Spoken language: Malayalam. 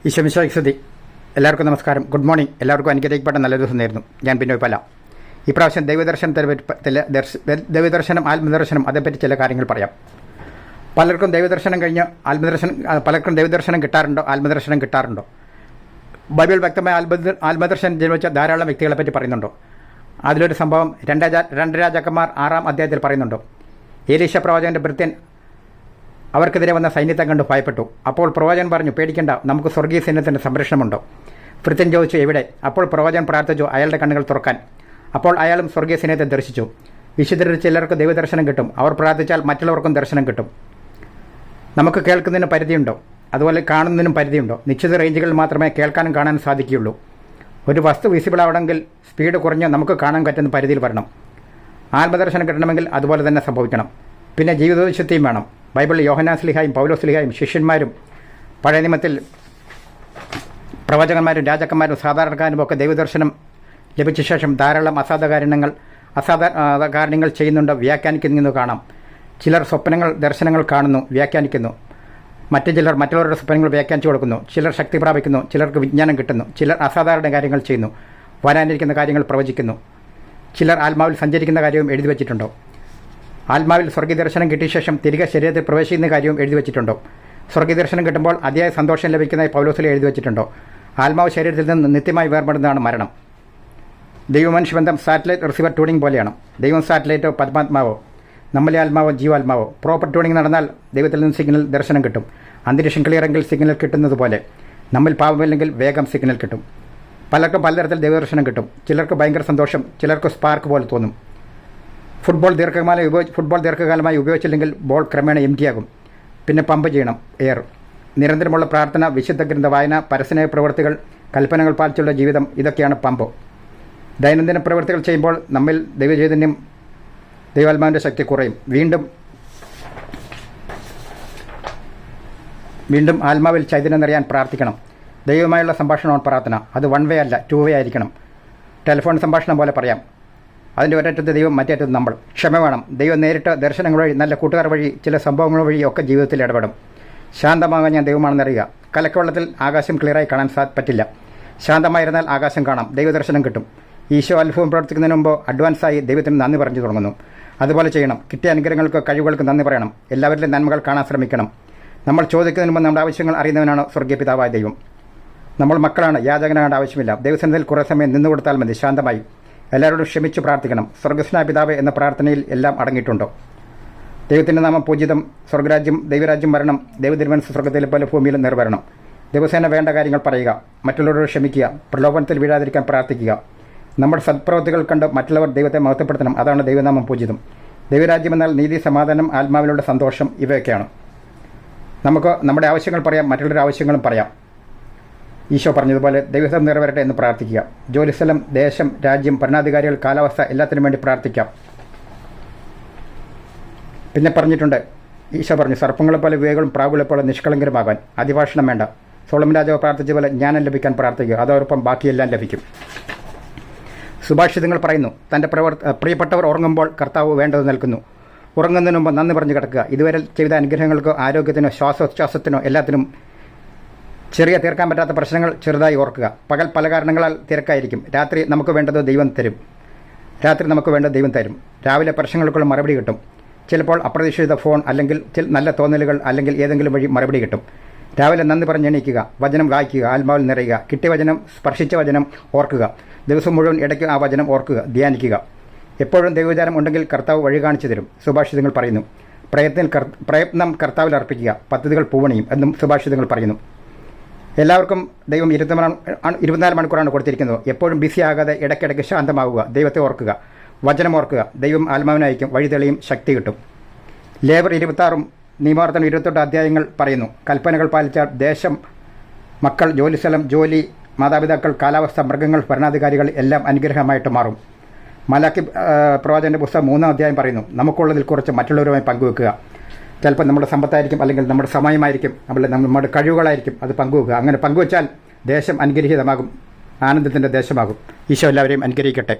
ഈശോമിശിഹായ്ക്ക് സ്തുതി. എല്ലാവർക്കും നമസ്കാരം. Good morning. എല്ലാവർക്കും അനുഗ്രഹിക്കപ്പെട്ട നല്ല ദിവസം നേരുന്നു. ഞാൻ ബിനോയ് പല. ഇപ്രാവശ്യം ദൈവദർശനം ആത്മദർശനം അതേപ്പറ്റി ചില കാര്യങ്ങൾ പറയാം. പലർക്കും ദൈവദർശനം കഴിഞ്ഞ് പലർക്കും ദൈവദർശനം കിട്ടാറുണ്ടോ, ആത്മദർശനം കിട്ടാറുണ്ടോ? ബൈബിൾ വ്യക്തമായ ആത്മദർശനം ജന്മിച്ച ധാരാളം വ്യക്തികളെ പറ്റി പറയുന്നുണ്ടോ? അതിലൊരു സംഭവം രണ്ട് രാജാക്കന്മാർ 6-ാം അധ്യായത്തിൽ പറയുന്നുണ്ടോ? ഏലീശ പ്രവാചകൻ്റെ ഭൃത്യൻ അവർക്കെതിരെ വന്ന സൈന്യത്തെ കണ്ട് ഭയപ്പെട്ടു. അപ്പോൾ പ്രവാചകൻ പറഞ്ഞു, പേടിക്കേണ്ട, നമുക്ക് സ്വർഗീയ സൈന്യത്തിൻ്റെ സംരക്ഷണമുണ്ടോ? ഭൃത്യൻ ചോദിച്ചു, എവിടെ? അപ്പോൾ പ്രവാചകൻ പ്രാർത്ഥിച്ചു അയാളുടെ കണ്ണുകൾ തുറക്കാൻ. അപ്പോൾ അയാളും സ്വർഗീയ സൈന്യത്തെ ദർശിച്ചു. വിശുദ്ധരിൽ ചിലർക്ക് ദൈവദർശനം കിട്ടും. അവർ പ്രാർത്ഥിച്ചാൽ മറ്റുള്ളവർക്കും ദർശനം കിട്ടും. നമുക്ക് കേൾക്കുന്നതിന് പരിധിയുണ്ടോ? അതുപോലെ കാണുന്നതിനും പരിധിയുണ്ടോ? നിശ്ചിത റേഞ്ചുകളിൽ മാത്രമേ കേൾക്കാനും കാണാനും സാധിക്കുകയുള്ളൂ. ഒരു വസ്തു വിസിബിൾ ആവണമെങ്കിൽ സ്പീഡ് കുറഞ്ഞ് നമുക്ക് കാണാൻ പറ്റുന്ന പരിധിയിൽ വരണം. ആത്മദർശനം കിട്ടണമെങ്കിൽ അതുപോലെ തന്നെ സംഭവിക്കണം. പിന്നെ ജീവിതവിശുദ്ധിയും വേണം. ബൈബിളിൽ യോഹന്നാൻ സ്ലീഹായും പൗലോസ് സ്ലീഹായും ശിഷ്യന്മാരും പഴയ നിയമത്തിൽ പ്രവാചകന്മാരും രാജാക്കന്മാരും സാധാരണക്കാരും ഒക്കെ ദൈവദർശനം ലഭിച്ച ശേഷം ധാരാളം അസാധാരണങ്ങൾ ചെയ്യുന്നുണ്ട്, വ്യാഖ്യാനിക്കുന്നു കാണാം. ചിലർ ദർശനങ്ങൾ കാണുന്നു, വ്യാഖ്യാനിക്കുന്നു. മറ്റു ചിലർ മറ്റുള്ളവരുടെ സ്വപ്നങ്ങൾ വ്യാഖ്യാനിച്ചു കൊടുക്കുന്നു. ചിലർ ശക്തി പ്രാപിക്കുന്നു, ചിലർക്ക് വിജ്ഞാനം കിട്ടുന്നു. ചിലർ അസാധാരണ കാര്യങ്ങൾ ചെയ്യുന്നു, വരാനിരിക്കുന്ന കാര്യങ്ങൾ പ്രവചിക്കുന്നു. ചിലർ ആത്മാവിൽ സഞ്ചരിക്കുന്ന കാര്യവും എഴുതി വച്ചിട്ടുണ്ടോ? ആത്മാവിൽ സ്വർഗീയദർശനം കിട്ടിയ ശേഷം തിരികെ ശരീരത്തിൽ പ്രവേശിക്കുന്ന കാര്യവും എഴുതി വച്ചിട്ടുണ്ടോ? സ്വർഗീയദർശനം കിട്ടുമ്പോൾ അതിയായ സന്തോഷം ലഭിക്കുന്നതായി പൗലോസിൽ എഴുതി വച്ചിട്ടുണ്ടോ? ആത്മാവ് ശരീരത്തിൽ നിന്ന് നിത്യമായി വേർപെടുന്നതാണ് മരണം. ദൈവമനുഷ്യ ബന്ധം സാറ്റലൈറ്റ് റിസീവർ ട്യൂണിംഗ് പോലെയാണ്. ദൈവം സാറ്റലൈറ്റോ പരമാത്മാവോ, നമ്മളിലെ ആത്മാവോ ജീവാത്മാവോ. പ്രോപ്പർ ട്യൂണിംഗ് നടന്നാൽ ദൈവത്തിൽ നിന്ന് സിഗ്നൽ ദർശനം കിട്ടും. അന്തരീക്ഷം ക്ലിയറെങ്കിൽ സിഗ്നൽ കിട്ടുന്നത് പോലെ നമ്മിൽ പാപമില്ലെങ്കിൽ വേഗം സിഗ്നൽ കിട്ടും. പലർക്കും പലതരത്തിൽ ദൈവദർശനം കിട്ടും. ചിലർക്ക് ഭയങ്കര സന്തോഷം, ചിലർക്ക് സ്പാർക്ക് പോലെ തോന്നും. ഫുട്ബോൾ ദീർഘകാലമായി ഉപയോഗിച്ചില്ലെങ്കിൽ ബോൾ ക്രമേണ എംറ്റിയാകും. പിന്നെ പമ്പ് ചെയ്യണം എയർ. നിരന്തരമുള്ള പ്രാർത്ഥന, വിശുദ്ധ ഗ്രന്ഥ വായന, പരസ്നേഹ പ്രവൃത്തികൾ, കൽപ്പനകൾ പാലിച്ചുള്ള ജീവിതം, ഇതൊക്കെയാണ് പമ്പ്. ദൈനംദിന പ്രവൃത്തികൾ ചെയ്യുമ്പോൾ നമ്മിൽ ദൈവചൈതന്യം, ദൈവാത്മാവിൻ്റെ ശക്തി കുറയും. വീണ്ടും ആത്മാവിൽ ചൈതന്യം നിറയാൻ പ്രാർത്ഥിക്കണം. ദൈവവുമായുള്ള സംഭാഷണമാണ് പ്രാർത്ഥന. അത് 1 വേ അല്ല, 2 വേ ആയിരിക്കണം. ടെലിഫോൺ സംഭാഷണം പോലെ പറയാം. അതിൻ്റെ ഒരറ്റത്ത് ദൈവം, മറ്റേറ്റത്ത് നമ്മൾ. ക്ഷമ വേണം. ദൈവം നേരിട്ട് ദർശനങ്ങൾ വഴി, നല്ല കൂട്ടുകാർ വഴി, ചില സംഭവങ്ങൾ വഴി ഒക്കെ ജീവിതത്തിൽ ഇടപെടും. ശാന്തമാകാൻ ഞാൻ ദൈവമാണെന്നറിയുക. കലക്കവെള്ളത്തിൽ ആകാശം ക്ലിയറായി കാണാൻ പറ്റില്ല. ശാന്തമായിരുന്നാൽ ആകാശം കാണാം, ദൈവദർശനം കിട്ടും. ഈശോ അത്ഭുതം പ്രവർത്തിക്കുന്നതിന് മുമ്പ് അഡ്വാൻസായി ദൈവത്തിന് നന്ദി പറഞ്ഞു തുടങ്ങുന്നു. അതുപോലെ ചെയ്യണം. കിട്ടിയ അനുഗ്രഹങ്ങൾക്ക്, കഴിവുകൾക്ക് നന്ദി പറയണം. എല്ലാവരിലും നന്മകൾ കാണാൻ ശ്രമിക്കണം. നമ്മൾ ചോദിക്കുന്നതിന് മുമ്പ് നമ്മുടെ ആവശ്യങ്ങൾ അറിയുന്നവനാണ് സ്വർഗീയ പിതാവായ ദൈവം. നമ്മൾ മക്കളാണ്, യാചകനാകേണ്ട ആവശ്യമില്ല. ദൈവസന്നിധിയിൽ കുറേ സമയം നിന്നുകൊടുത്താൽ മതി. ശാന്തമായി എല്ലാവരോടും ക്ഷമിച്ചു പ്രാർത്ഥിക്കണം. സ്വർഗസ്നായ പിതാവേ എന്ന പ്രാർത്ഥനയിൽ എല്ലാം അടങ്ങിയിട്ടുണ്ടോ? ദൈവത്തിൻ്റെ നാമം പൂജിതം. ദൈവരാജ്യം വരണം. ദൈവതിരുമനസ്സ് സ്വർഗത്തിലെ പോലെ ഭൂമിയിലും നിറവേറണം. ദിവസേന വേണ്ട കാര്യങ്ങൾ പറയുക. മറ്റുള്ളവരോട് ക്ഷമിക്കുക. പ്രലോഭനത്തിൽ വീഴാതിരിക്കാൻ പ്രാർത്ഥിക്കുക. നമ്മുടെ സത്പ്രവൃത്തികൾ കണ്ട് മറ്റുള്ളവർ ദൈവത്തെ മഹത്വപ്പെടുത്തണം. അതാണ് ദൈവനാമം പൂജിതം. ദൈവരാജ്യം എന്നാൽ നീതി, സമാധാനം, ആത്മാവിലുള്ള സന്തോഷം, ഇവയൊക്കെയാണ്. നമുക്ക് നമ്മുടെ ആവശ്യങ്ങൾ പറയാം, മറ്റുള്ളവരുടെ ആവശ്യങ്ങളും പറയാം. ഈശോ പറഞ്ഞതുപോലെ ദൈവം നിറവേറട്ടെ എന്ന് പ്രാർത്ഥിക്കുക. ജോലിസ്ഥലം, ദേശം, രാജ്യം, ഭരണാധികാരികൾ, കാലാവസ്ഥ, എല്ലാത്തിനും വേണ്ടി പ്രാർത്ഥിക്കാം. പിന്നെ പറഞ്ഞിട്ടുണ്ട്, ഈശോ പറഞ്ഞു, സർപ്പങ്ങളെ പോലെ വിവേകളും പ്രാവുകളെ പോലെ നിഷ്കളങ്കരമാകാൻ. അതിഭാഷണം വേണ്ട. സോളമൻ രാജാവ് പ്രാർത്ഥിച്ചതുപോലെ ജ്ഞാനം ലഭിക്കാൻ പ്രാർത്ഥിക്കുക. അതോടൊപ്പം ബാക്കിയെല്ലാം ലഭിക്കും. സുഭാഷിതങ്ങൾ പറയുന്നു, തൻ്റെ പ്രിയപ്പെട്ടവർ ഉറങ്ങുമ്പോൾ കർത്താവ് വേണ്ടത് നിൽക്കുന്നു. ഉറങ്ങുന്നതിന് മുമ്പ് നന്ദി പറഞ്ഞു കിടക്കുക. ഇതുവരെ ചെയ്ത അനുഗ്രഹങ്ങൾക്കോ ആരോഗ്യത്തിനോ ശ്വാസോച്ഛ്വാസത്തിനോ എല്ലാത്തിനും തീർക്കാൻ പറ്റാത്ത പ്രശ്നങ്ങൾ ചെറുതായി ഓർക്കുക. പകൽ പല കാരണങ്ങളാൽ തിരക്കായിരിക്കും. രാത്രി നമുക്ക് വേണ്ടത് ദൈവം തരും. രാവിലെ പ്രശ്നങ്ങൾക്കുള്ള മറുപടി കിട്ടും. ചിലപ്പോൾ അപ്രതീക്ഷിത ഫോൺ, അല്ലെങ്കിൽ നല്ല തോന്നലുകൾ, അല്ലെങ്കിൽ ഏതെങ്കിലും വഴി മറുപടി കിട്ടും. രാവിലെ നന്ദി പറഞ്ഞെണീക്കുക. വചനം വായിക്കുക. ആത്മാവിൽ നിറയുക. കിട്ടിയ വചനം, സ്പർശിച്ച വചനം ഓർക്കുക. ദിവസം മുഴുവൻ ഇടയ്ക്ക് ആ വചനം ഓർക്കുക, ധ്യാനിക്കുക. എപ്പോഴും ദൈവവിചാരം ഉണ്ടെങ്കിൽ കർത്താവ് വഴി കാണിച്ചു തരും. സുഭാഷിതങ്ങൾ പറയുന്നു, പ്രയത്നം കർത്താവിൽ അർപ്പിക്കുക, പദ്ധതികൾ പൂവണിയും എന്നും സുഭാഷിതങ്ങൾ പറയുന്നു. എല്ലാവർക്കും ദൈവം 24 മണിക്കൂറാണ് കൊടുത്തിരിക്കുന്നത്. എപ്പോഴും ബിസി ആകാതെ ഇടയ്ക്കിടയ്ക്ക് ശാന്തമാവുക. ദൈവത്തെ ഓർക്കുക, വചനം ഓർക്കുക. ദൈവം ആത്മാവിനായിരിക്കും, വഴി തെളിയും, ശക്തി കിട്ടും. ലേബർ 26 നിയമാവർത്തനം 28 അധ്യായങ്ങൾ പറയുന്നു, കൽപ്പനകൾ പാലിച്ചാൽ ദേശം, മക്കൾ, ജോലിസ്ഥലം, ജോലി, മാതാപിതാക്കൾ, കാലാവസ്ഥ, മൃഗങ്ങൾ, ഭരണാധികാരികൾ എല്ലാം അനുഗ്രഹമായിട്ട് മാറും. മലാക്കി പ്രവാചകന്റെ പുസ്തകം 3-ാം അധ്യായം പറയുന്നു, നമുക്കുള്ളതിൽ കുറച്ച് മറ്റുള്ളവരുമായി പങ്കുവെക്കുക. ചിലപ്പോൾ നമ്മുടെ സമ്പത്തായിരിക്കും, അല്ലെങ്കിൽ നമ്മുടെ സമയമായിരിക്കും, നമ്മുടെ കഴിവുകളായിരിക്കും. അത് പങ്കുവെക്കുക. അങ്ങനെ പങ്കുവെച്ചാൽ ദേശം അനുഗ്രഹീതമാകും, ആനന്ദത്തിൻ്റെ ദേശമാകും. ഈശോ എല്ലാവരെയും അനുഗ്രഹിക്കട്ടെ.